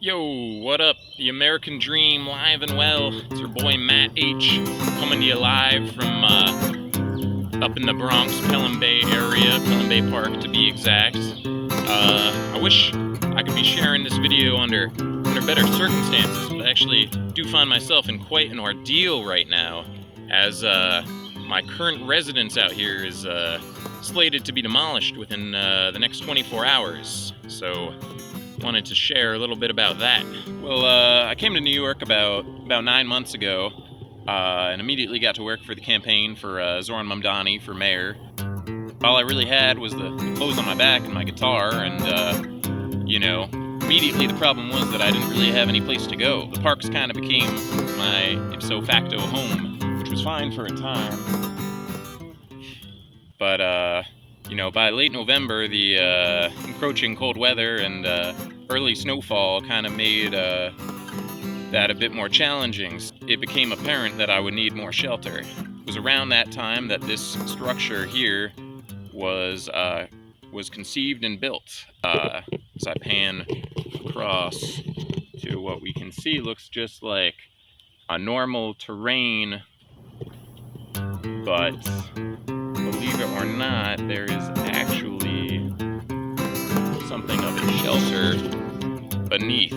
Yo, what up? The American Dream live and well. It's your boy Matt H. coming to you live from up in the Bronx, Pelham Bay area, Pelham Bay Park to be exact. I wish I could be sharing this video under better circumstances, but I actually do find myself in quite an ordeal right now, as my current residence out here is slated to be demolished within the next 24 hours. So wanted to share a little bit about that. Well, I came to New York about 9 months ago, and immediately got to work for the campaign for Zoran Mamdani for mayor. All I really had was the clothes on my back and my guitar, and immediately the problem was that I didn't really have any place to go. The parks kind of became my ipso facto home, which was fine for a time. But by late November, the encroaching cold weather and early snowfall kind of made that a bit more challenging. It became apparent that I would need more shelter. It was around that time that this structure here was conceived and built. As I pan across to what we can see, looks just like a normal terrain, but believe it or not, there is actually something of a shelter beneath.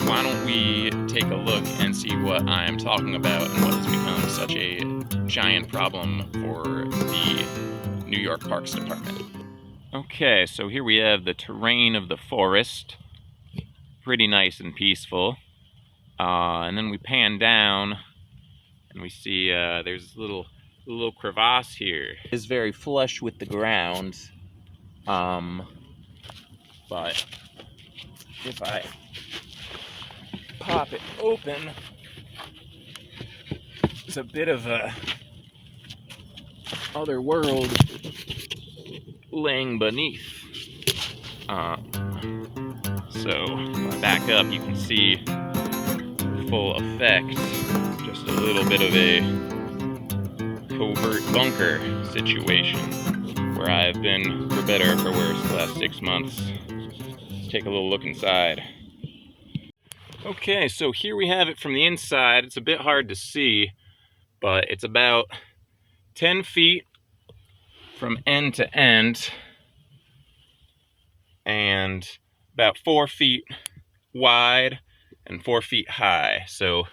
Why don't we take a look and see what I am talking about and what has become such a giant problem for the New York Parks Department. Okay, so here we have the terrain of the forest. Pretty nice and peaceful. And then we pan down and we see there's a little crevasse here. It is very flush with the ground. But if I pop it open, it's a bit of a other world laying beneath. So if I back up, you can see full effect, just a little bit of a covert bunker situation where I've been, for better or for worse, the last 6 months. Let's take a little look inside. Okay, so here we have it from the inside. It's a bit hard to see, but it's about 10 feet from end to end and about 4 feet wide and 4 feet high. So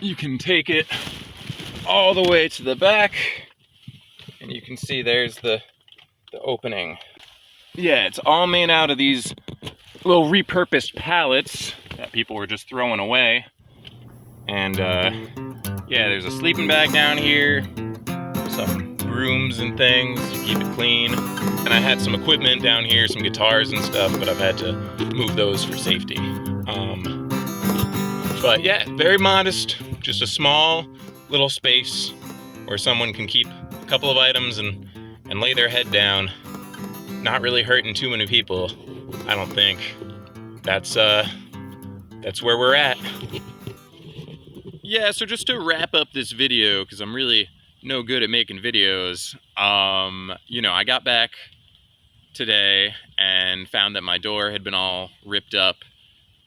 you can take it all the way to the back and you can see there's the opening. Yeah, it's all made out of these little repurposed pallets that people were just throwing away. And yeah, there's a sleeping bag down here, some brooms and things to keep it clean. And I had some equipment down here, some guitars and stuff, but I've had to move those for safety. But yeah, very modest, just a small little space where someone can keep a couple of items and lay their head down, not really hurting too many people. I don't think. That's where we're at. Yeah, so just to wrap up this video, because I'm really no good at making videos, I got back today and found that my door had been all ripped up.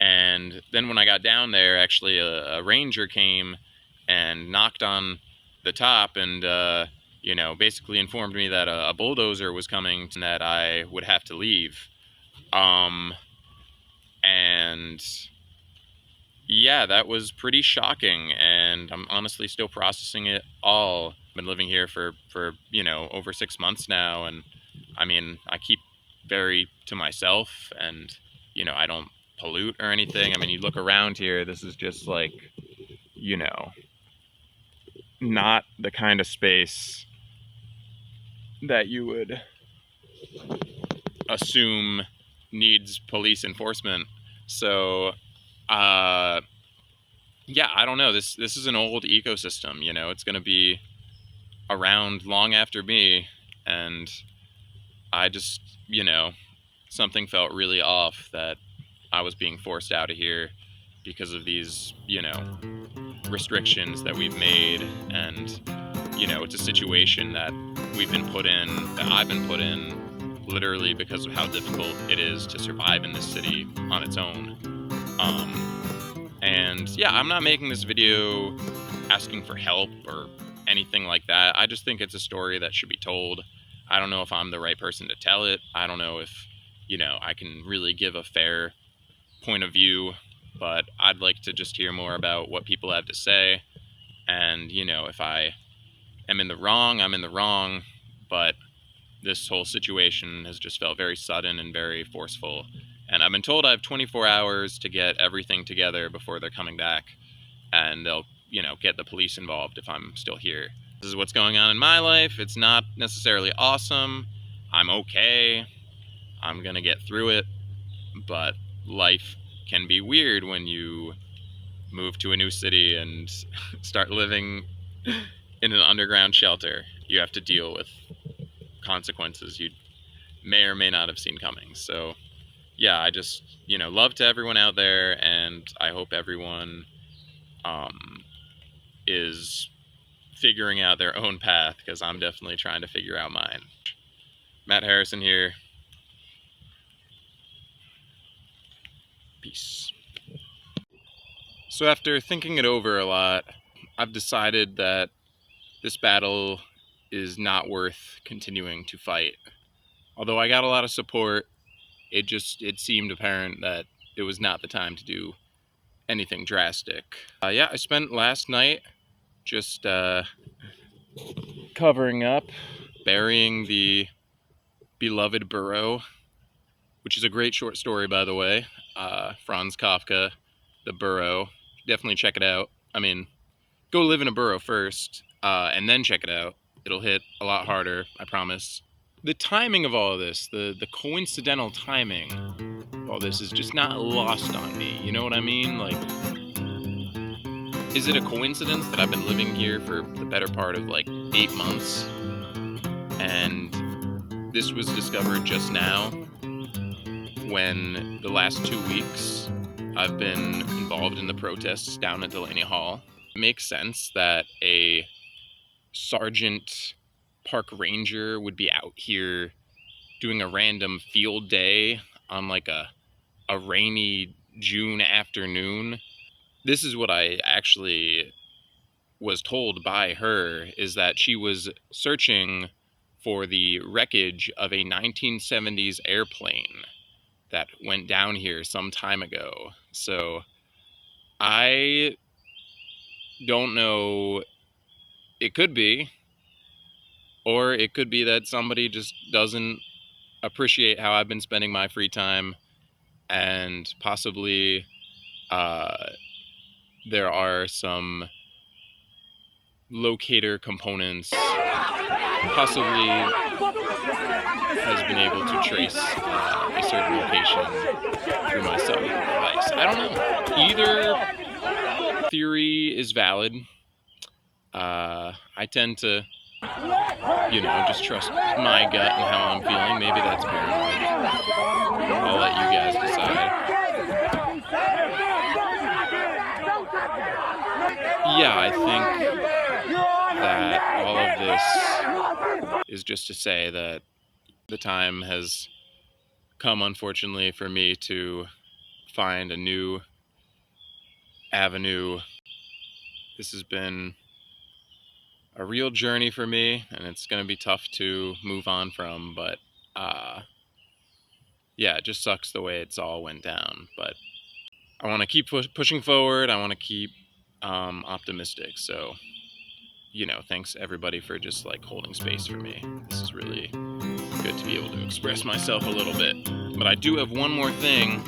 And then when I got down there, actually a ranger came and knocked on the top and, basically informed me that a bulldozer was coming and that I would have to leave. And yeah, that was pretty shocking, and I'm honestly still processing it all. I've been living here for over 6 months now, and I mean, I keep very to myself, and I don't pollute or anything. I mean, you look around here, this is just like, not the kind of space that you would assume needs police enforcement. So yeah, I don't know, this is an old ecosystem, it's going to be around long after me, and I just, something felt really off that I was being forced out of here because of these, restrictions that we've made. And, it's a situation that I've been put in literally because of how difficult it is to survive in this city on its own. And yeah, I'm not making this video asking for help or anything like that. I just think it's a story that should be told. I don't know if I'm the right person to tell it. I don't know if, I can really give a fair point of view, but I'd like to just hear more about what people have to say. And, if I am in the wrong, I'm in the wrong, but this whole situation has just felt very sudden and very forceful. And I've been told I have 24 hours to get everything together before they're coming back, and they'll, get the police involved if I'm still here. This is what's going on in my life. It's not necessarily awesome. I'm okay. I'm gonna get through it, but life can be weird when you move to a new city and start living in an underground shelter. You have to deal with consequences you may or may not have seen coming. So yeah, I just, love to everyone out there, and I hope everyone is figuring out their own path, because I'm definitely trying to figure out mine. Matt Harrison here. Peace. So after thinking it over a lot, I've decided that this battle is not worth continuing to fight. Although I got a lot of support, it seemed apparent that it was not the time to do anything drastic. Yeah, I spent last night just covering up, burying the beloved burrow, which is a great short story, by the way. Franz Kafka, The Burrow. Definitely check it out. I mean, go live in a burrow first, and then check it out. It'll hit a lot harder, I promise. The timing of all of this, the coincidental timing of all this is just not lost on me. You know what I mean? Like, is it a coincidence that I've been living here for the better part of like 8 months? And this was discovered just now, when the last 2 weeks I've been involved in the protests down at Delaney Hall. It makes sense that a sergeant park ranger would be out here doing a random field day on like a rainy June afternoon. This is what I actually was told by her, is that she was searching for the wreckage of a 1970s airplane that went down here some time ago. So I don't know. It could be, or it could be that somebody just doesn't appreciate how I've been spending my free time, and possibly there are some locator components, possibly has been able to trace a certain location through my cellular device. I don't know. Either theory is valid. I tend to, just trust my gut and how I'm feeling. Maybe that's paranoid. I'll let you guys decide. Yeah, I think that all of this is just to say that the time has come, unfortunately, for me to find a new avenue. This has been a real journey for me, and it's going to be tough to move on from, but yeah, it just sucks the way it's all went down. But I want to keep pushing forward. I want to keep optimistic. So, thanks everybody for just like holding space for me. This is really good to be able to express myself a little bit. But I do have one more thing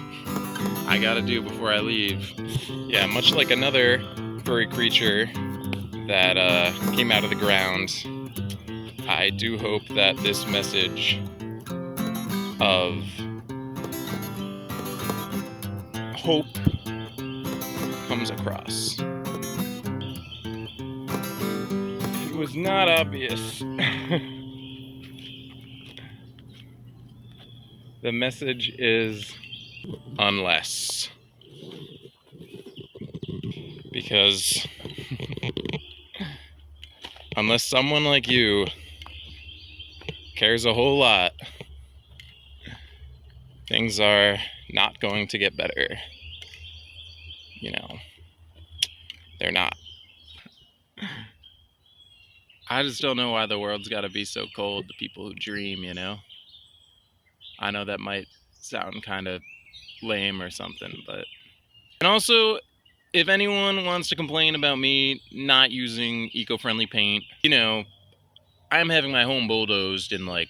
I gotta do before I leave. Yeah, much like another furry creature that came out of the ground, I do hope that this message of hope comes across. It was not obvious. The message is unless. Because unless someone like you cares a whole lot, things are not going to get better. you know, they're not. I just don't know why the world's got to be so cold to people who dream, you know? I know that might sound kind of lame or something, but... And also, if anyone wants to complain about me not using eco-friendly paint, you know, I'm having my home bulldozed in, like,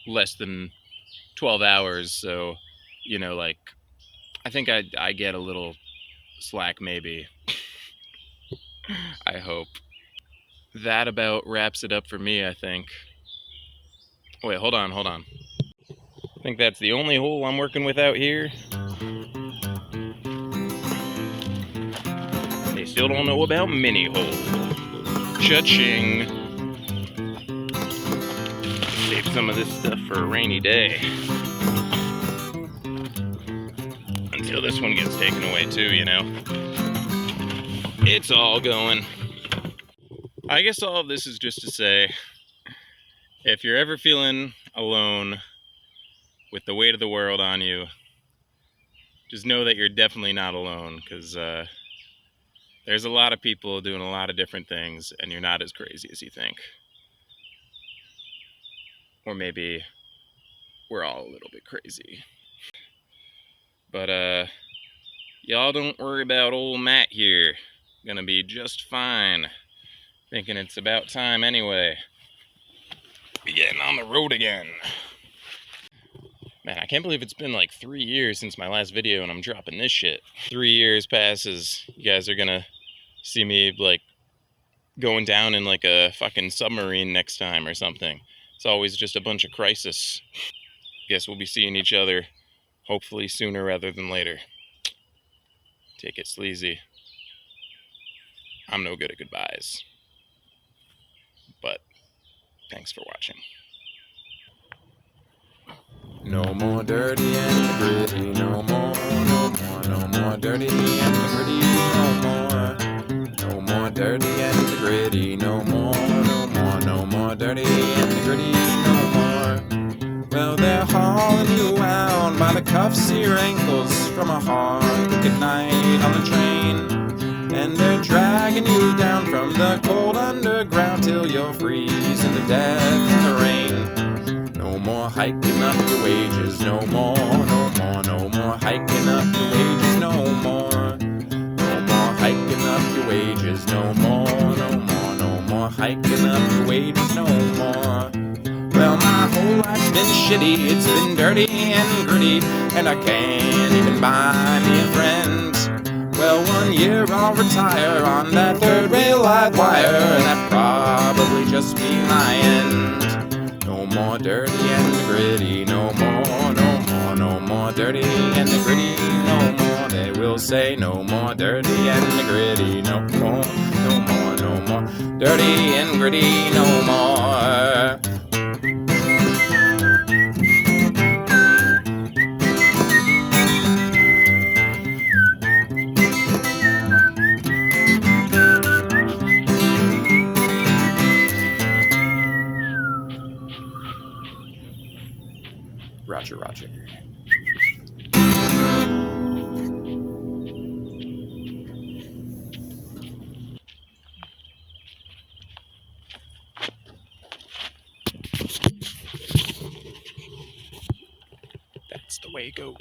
less than 12 hours, so, you know, like, I think I get a little slack, maybe. I hope. That about wraps it up for me, I think. Wait, hold on. I think that's the only hole I'm working with out here. They still don't know about mini hole. Cha-ching. Save some of this stuff for a rainy day. Until this one gets taken away too, you know. It's all going. I guess all of this is just to say, if you're ever feeling alone with the weight of the world on you, just know that you're definitely not alone, because there's a lot of people doing a lot of different things, and you're not as crazy as you think. Or maybe we're all a little bit crazy. But y'all don't worry about old Matt here. Gonna be just fine. Thinking it's about time anyway. Be getting on the road again. Man, I can't believe it's been like 3 years since my last video and I'm dropping this shit. 3 years passes. You guys are gonna see me like going down in like a fucking submarine next time or something. It's always just a bunch of crisis. Guess we'll be seeing each other hopefully sooner rather than later. Take it sleazy. I'm no good at goodbyes. But thanks for watching. No more dirty and gritty, no more dirty and gritty, no more. No more dirty and gritty, no more dirty and gritty, no more. Well, they're hauling you out by the cuffs to your ankles from a hard wicked night on the train. And they're dragging you down from the cold underground till you're freezing to death in the rain. No more hiking up your wages, no more hiking up your wages, no more. No more hiking up your wages, no more hiking up your wages, no more. Well, my whole life's been shitty, it's been dirty and gritty, and I can't even buy me a friend. Well, 1 year I'll retire on that third rail live wire, and that'd probably just be my end. No more dirty and gritty, no more dirty and gritty, no more. They will say no more dirty and gritty, no more dirty and gritty, no more. Roger, roger. That's the way it goes.